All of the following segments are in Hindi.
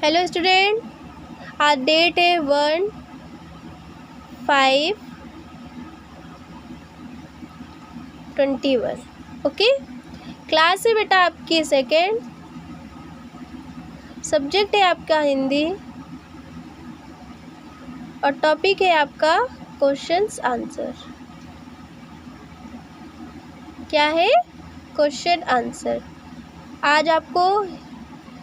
हेलो स्टूडेंट, आज डेट है 1/5/21। ओके, क्लास है बेटा आपकी सेकेंड, सब्जेक्ट है आपका हिंदी और टॉपिक है आपका क्वेश्चंस आंसर। क्या है? Question answer. आज आपको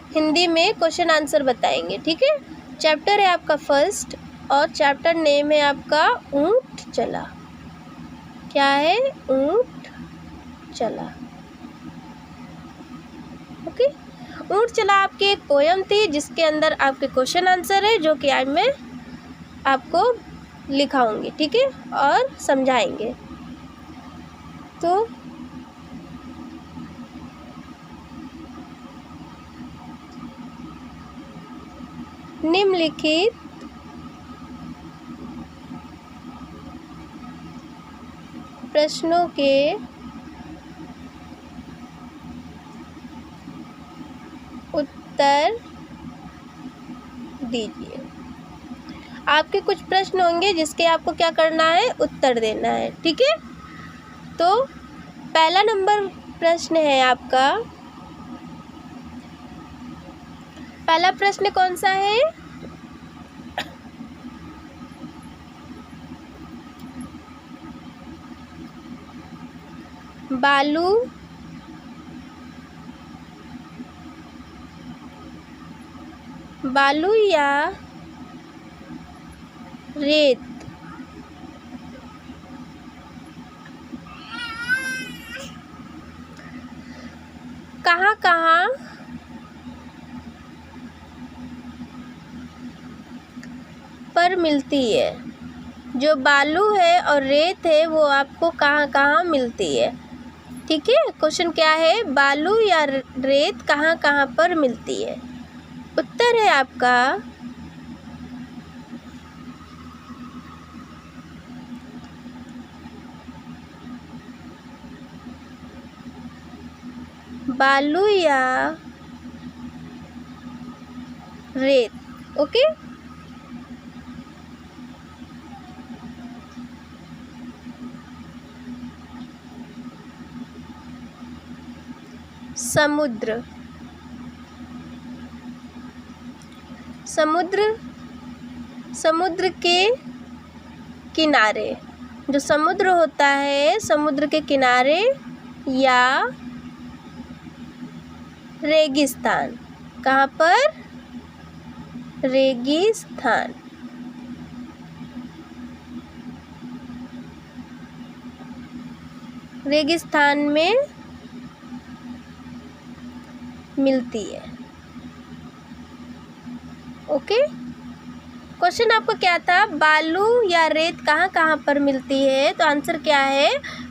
हिंदी में क्वेश्चन आंसर बताएंगे, ठीक है। चैप्टर है आपका फर्स्ट और चैप्टर नेम है आपका ऊंट चला। क्या है? ऊंट चला। ओके, ऊंट चला आपकी एक पोयम थी जिसके अंदर आपके क्वेश्चन आंसर है जो कि आज मैं आपको लिखाऊंगी, ठीक है, और समझाएंगे। तो निम्नलिखित प्रश्नों के उत्तर दीजिए। आपके कुछ प्रश्न होंगे जिसके आपको क्या करना है? उत्तर देना है, ठीक है। तो पहला नंबर प्रश्न है आपका, पहला प्रश्न कौन सा है? बालू या रेत कहाँ कहाँ पर मिलती है? जो बालू है और रेत है वो आपको कहाँ कहाँ मिलती है, ठीक है। क्वेश्चन क्या है? बालू या रेत कहाँ कहाँ पर मिलती है? उत्तर है आपका बालू या रेत। ओके, समुद्र समुद्र के किनारे, जो समुद्र होता है समुद्र के किनारे या रेगिस्तान। कहाँ पर? रेगिस्तान। रेगिस्तान में मिलती है। ओके, क्वेश्चन आपको क्या था? बालू या रेत कहाँ कहाँ पर मिलती है? तो आंसर क्या है?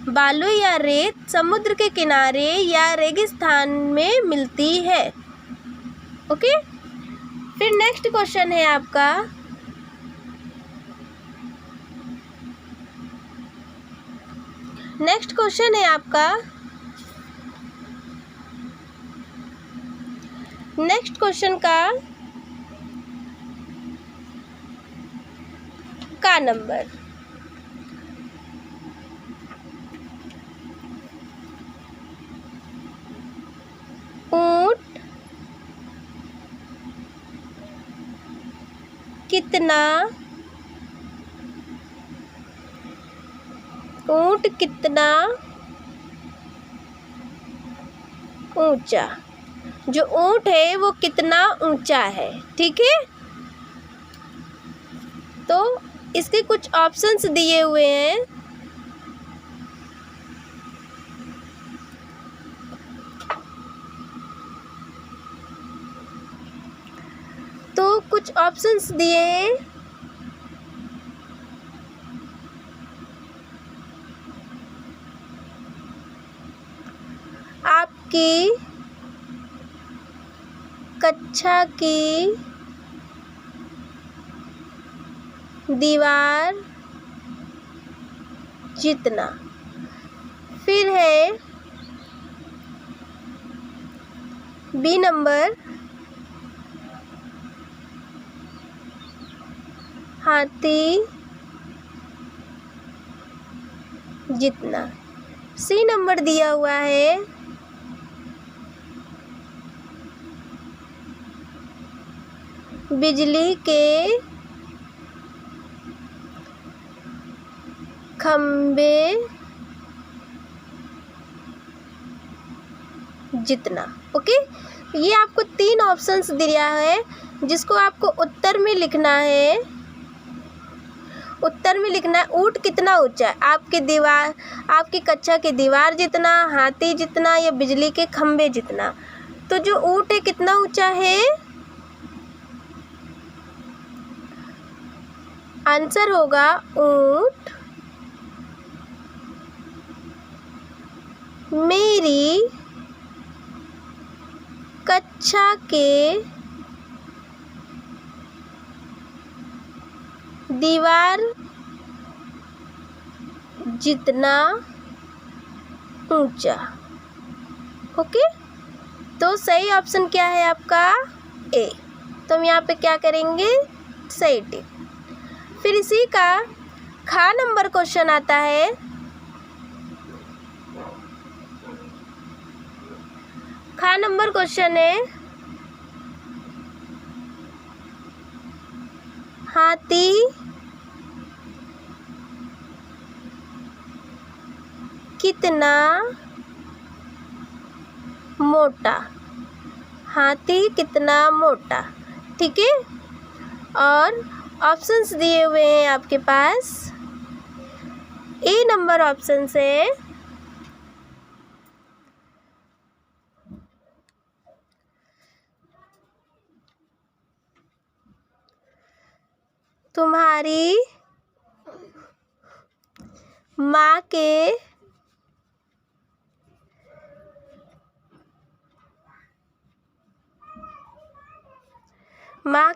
बालू या रेत समुद्र के किनारे या रेगिस्तान में मिलती है। ओके, फिर नेक्स्ट क्वेश्चन है आपका, नेक्स्ट क्वेश्चन है आपका, नेक्स्ट क्वेश्चन का नंबर ऊंट कितना ऊंचा? जो ऊंट है वो कितना ऊंचा है, ठीक है। तो इसके कुछ ऑप्शंस दिए हुए हैं। तो कुछ ऑप्शंस दिए हैं, आपकी कक्षा की दीवार जितना। फिर है बी नंबर, हाथी जितना। सी नंबर दिया हुआ है बिजली के खंबे जितना। ओके, ये आपको 3 ऑप्शंस दिया है जिसको आपको उत्तर में लिखना है। उत्तर में लिखना है ऊंट कितना ऊंचा है, आपकी कक्षा की दीवार जितना, हाथी जितना या बिजली के खंबे जितना। तो जो ऊंट है कितना ऊंचा है? आंसर होगा ऊंट मेरी कक्षा के दीवार जितना ऊंचा। ओके, तो सही ऑप्शन क्या है आपका? ए। तो हम यहाँ पे क्या करेंगे? सही टिक। फिर इसी का खा नंबर क्वेश्चन आता है। खा नंबर क्वेश्चन है हाथी कितना मोटा। हाथी कितना मोटा। ठीक है, और ऑप्शंस दिए हुए हैं आपके पास। ए नंबर ऑप्शन से तुम्हारी माँ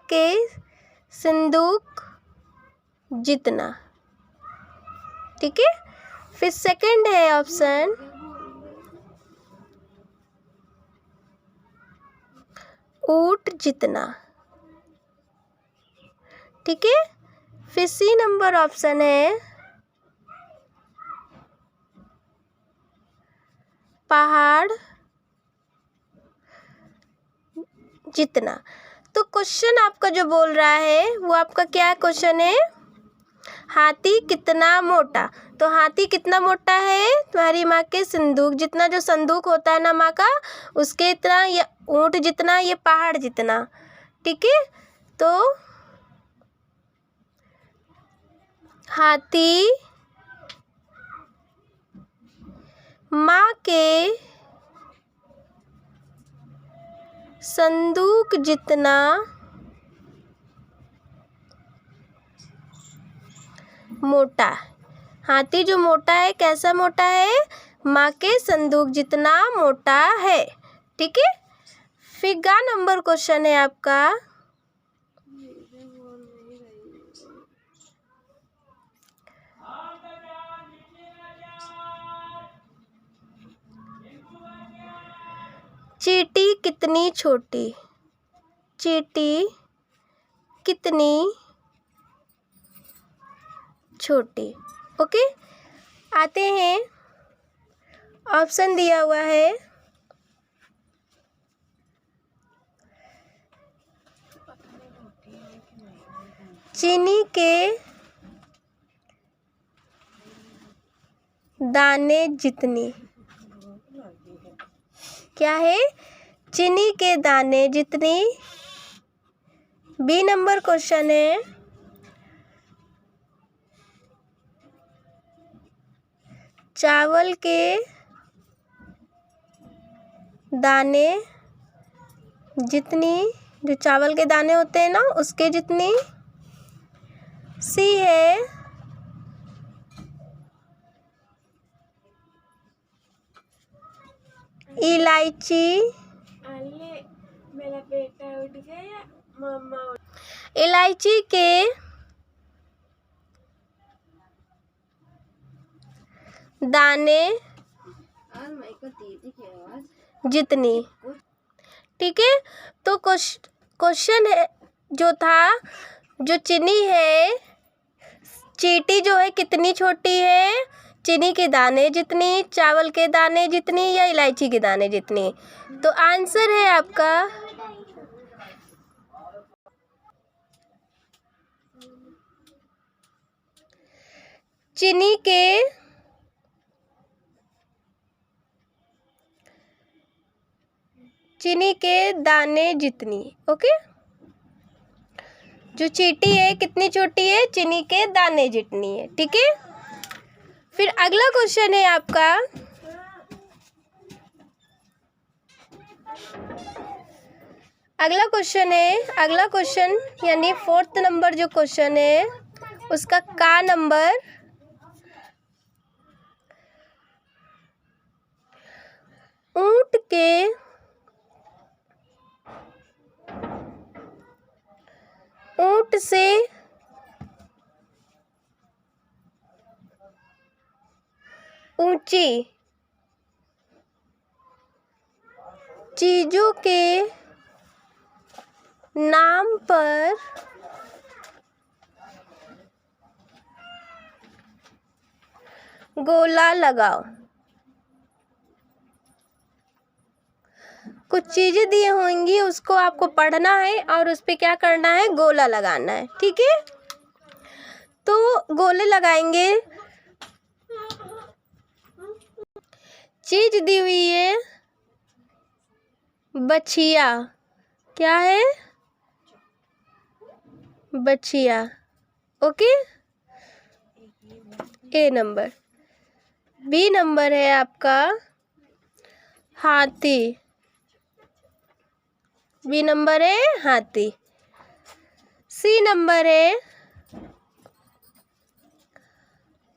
के संदूक जितना। ठीक है, फिर सेकंड है ऑप्शन ऊंट जितना। ठीक है, फिर सी नंबर ऑप्शन है पहाड़ जितना। तो क्वेश्चन आपका जो बोल रहा है वो आपका क्या क्वेश्चन है? हाथी कितना मोटा। तो हाथी कितना मोटा है? तुम्हारी माँ के संदूक जितना। जो संदूक होता है ना माँ का, उसके इतना, या ऊंट जितना, ये पहाड़ जितना। ठीक है, तो हाथी माँ के संदूक जितना मोटा। हाथी जो मोटा है, कैसा मोटा है? माँ के संदूक जितना मोटा है। ठीक है, फिर गा नंबर क्वेश्चन है आपका चींटी कितनी छोटी। चींटी कितनी छोटी। ओके, आते हैं, ऑप्शन दिया हुआ है चीनी के दाने जितनी। क्या है? चीनी के दाने जितनी। बी नंबर क्वेश्चन है चावल के दाने जितनी। जो चावल के दाने होते हैं ना, उसके जितनी। सी है इलायची। मेरा बेटा उठ गया, मम्मा। इलायची के दाने जितनी। ठीक है, तो क्वेश्चन है जो था जो चीनी है, चींटी जो है कितनी छोटी है? चीनी के दाने जितनी, चावल के दाने जितनी, या इलायची के दाने जितनी? तो आंसर है आपका चीनी के दाने जितनी। ओके, जो चींटी है कितनी छोटी है? चीनी के दाने जितनी है। ठीक है, फिर अगला क्वेश्चन है आपका, अगला क्वेश्चन यानी 4th नंबर जो क्वेश्चन है उसका का नंबर ऊंट से ऊंची चीजों के नाम पर गोला लगाओ। कुछ चीजें दी होंगी, उसको आपको पढ़ना है और उस पे क्या करना है? गोला लगाना है। ठीक है, तो गोले लगाएंगे। चीज दी हुई है बछिया। क्या है? बछिया। ओके, ए नंबर। बी नंबर है आपका हाथी। बी नंबर है हाथी। सी नंबर है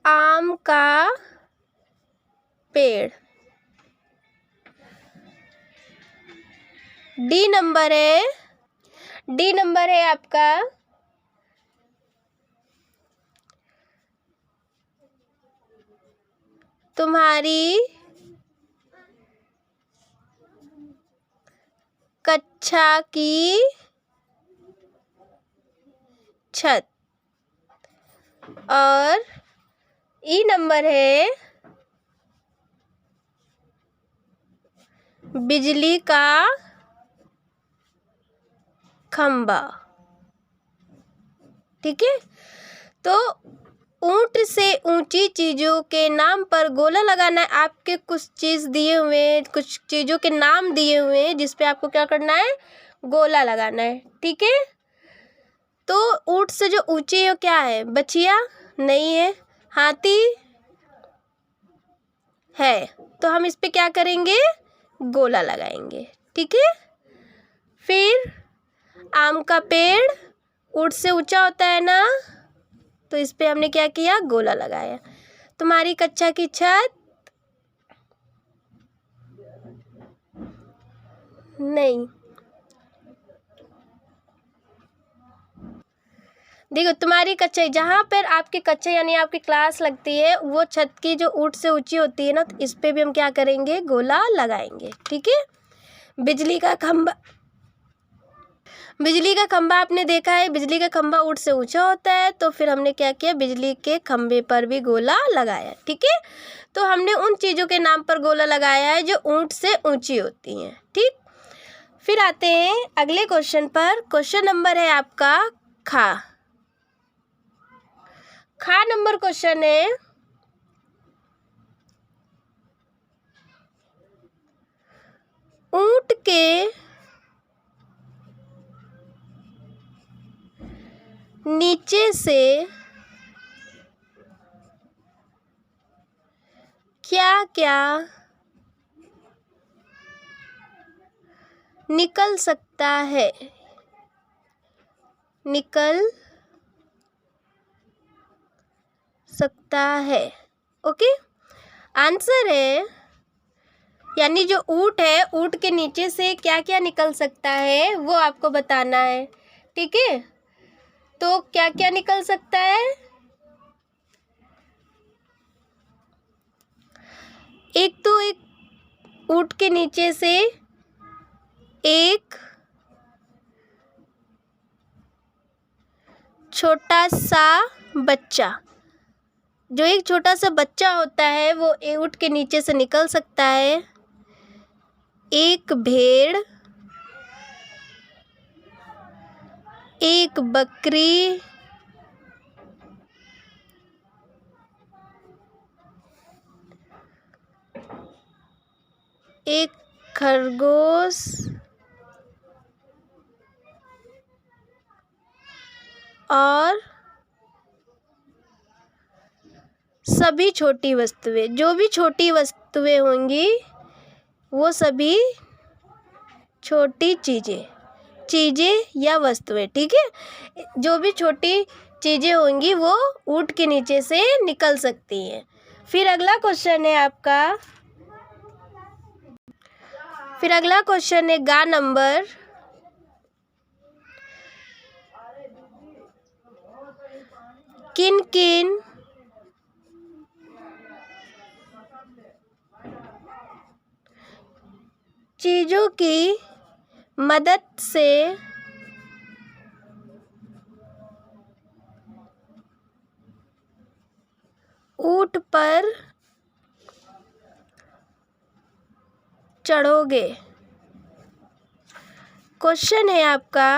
आम का पेड़। डी नंबर है आपका तुम्हारी कक्षा की छत। और ई नंबर है बिजली का खंबा। ठीक है, तो ऊंट से ऊंची चीजों के नाम पर गोला लगाना है। आपके कुछ चीज दिए हुए हैं, कुछ चीजों के नाम दिए हुए हैं जिस पे आपको क्या करना है? गोला लगाना है। ठीक है, तो ऊंट से जो ऊंची है क्या है? बछिया नहीं है, हाथी है, तो हम इस पे क्या करेंगे? गोला लगाएंगे। ठीक है, फिर आम का पेड़ ऊंट से ऊंचा होता है ना, तो इस पे हमने क्या किया? गोला लगाया। तुम्हारी कक्षा की छत नहीं। देखो, तुम्हारी कक्षा जहाँ पर आपकी कक्षा यानी आपकी क्लास लगती है, वो छत की जो ऊंट से ऊंची होती है ना, तो इस पे भी हम क्या करेंगे? गोला लगाएंगे। ठीक है, बिजली का खंबा आपने देखा है, बिजली का खंबा ऊंट से ऊंचा होता है, तो फिर हमने क्या किया? बिजली के खंबे पर भी गोला लगाया। ठीक है, तो हमने उन चीज़ों के नाम पर गोला लगाया है जो ऊंट से ऊंची होती हैं। ठीक, फिर आते हैं अगले क्वेश्चन पर। क्वेश्चन नंबर है आपका खा नंबर क्वेश्चन है, ऊंट के नीचे से क्या क्या निकल सकता है? ओके, आंसर है यानी जो ऊंट है, ऊंट के नीचे से क्या क्या निकल सकता है वो आपको बताना है। ठीक है, तो क्या क्या निकल सकता है? एक ऊंट के नीचे से एक छोटा सा बच्चा। जो एक छोटा सा बच्चा होता है वो ऊँट के नीचे से निकल सकता है। एक भेड़, एक बकरी, एक खरगोश, और सभी छोटी वस्तुएं। जो भी छोटी वस्तुएं होंगी वो सभी छोटी चीज़ें या वस्तुएं, ठीक है। जो भी छोटी चीज़ें होंगी वो ऊँट के नीचे से निकल सकती हैं। फिर अगला क्वेश्चन है गा नंबर। किन किन चीज़ों की मदद से ऊँट पर चढ़ोगे? क्वेश्चन है आपका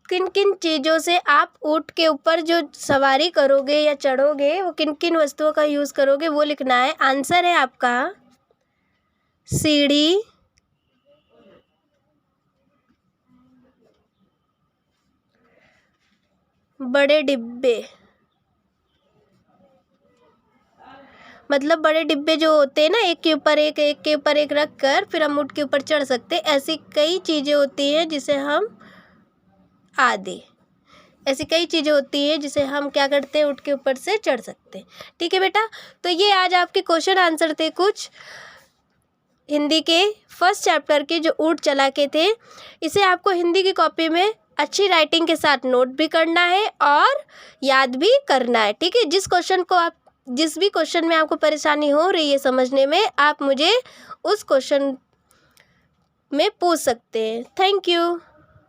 किन किन चीज़ों से आप ऊँट के ऊपर जो सवारी करोगे या चढ़ोगे वो किन किन वस्तुओं का यूज़ करोगे वो लिखना है। आंसर है आपका सीढ़ी, बड़े डिब्बे, मतलब बड़े डिब्बे जो होते हैं ना, एक के ऊपर एक रख कर फिर हम ऊँट के ऊपर चढ़ सकते हैं। ऐसी कई चीज़ें होती हैं जिसे हम ऐसी कई चीज़ें होती हैं जिसे हम क्या करते हैं, ऊँट के ऊपर से चढ़ सकते हैं। ठीक है बेटा, तो ये आज आपके क्वेश्चन आंसर थे कुछ हिंदी के फर्स्ट चैप्टर के जो ऊँट चला के थे। इसे आपको हिंदी की कॉपी में अच्छी राइटिंग के साथ नोट भी करना है और याद भी करना है। ठीक है, जिस भी क्वेश्चन में आपको परेशानी हो रही है समझने में, आप मुझे उस क्वेश्चन में पूछ सकते हैं। Thank you.